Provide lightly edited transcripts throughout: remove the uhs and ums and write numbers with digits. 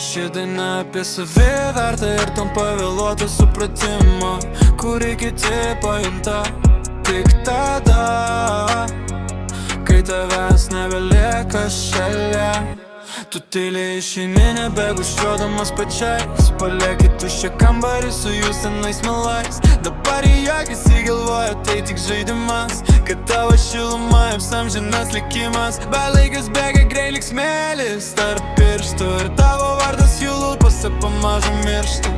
Ši daina apie savivertę ir tam pavėluotą supratimą, kurį kiti pajunta tik tada, kai tavęs nebelieka šalia. Tu tyliai išeini nebeguščiuodamas pačiais, palieki tuščią kambarį su jų senais melais. Dabar į jokis įgalvoja, tai tik žaidimas, kad tavo šiluma apsamžinas likimas. Belaikis bėga greit lyg smėlis tarp pirštų, ir tavo vardas jų lūpose pamažu miršta.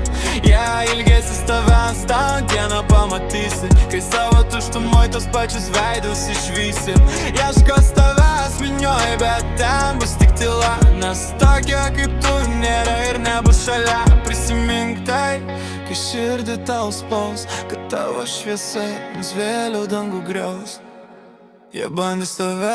Ilgėsis tavęs, tą dieną pamatysi, kai savo tuštumoj tos pačius veidus išvysi. Ieškos tavęs minioji, bet ten bus tik tyla, nes tokia kaip tu nėra ir nebus šalia. Prisimink tai, kai širdį tau spaus, kad tavo šviesa jums vėliau dangų griaus. Jie bandys tave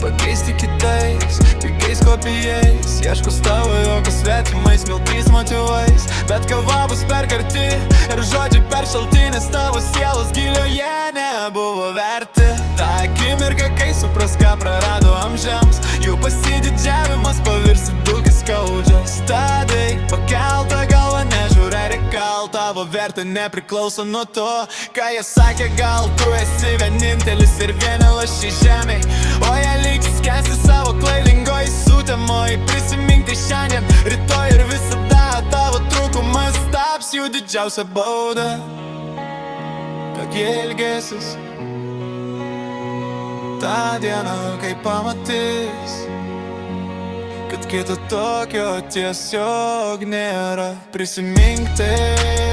pakeisti kitais, pigiais kopijais, ieškos tavo jokos svetimais, miltais motyvais. Bet kava bus per karti ir žodžiai per šalti, nes tavo sielos gilioje nebuvo verti. Ta akimirka, kai supras, ką prarado amžiams, jų pasididžiavimas pavirsi dulkis skaudžias. Tadai pakelta galva nežiūrė rekal, tavo vertė nepriklauso nuo to, ką jie sakė. Gal tu esi vienintelis ir vienelas šį žemėj, o jie liks skęsti savo klaidingoj sutemoj. Prisimink tai šiandien, rytoj ir visada, tavo trūkumas taps jų didžiausia bauda. Kad jie ilgėsis tą dieną, kai pamatys, kad kito tokio tiesiog nėra. Prisimink tai.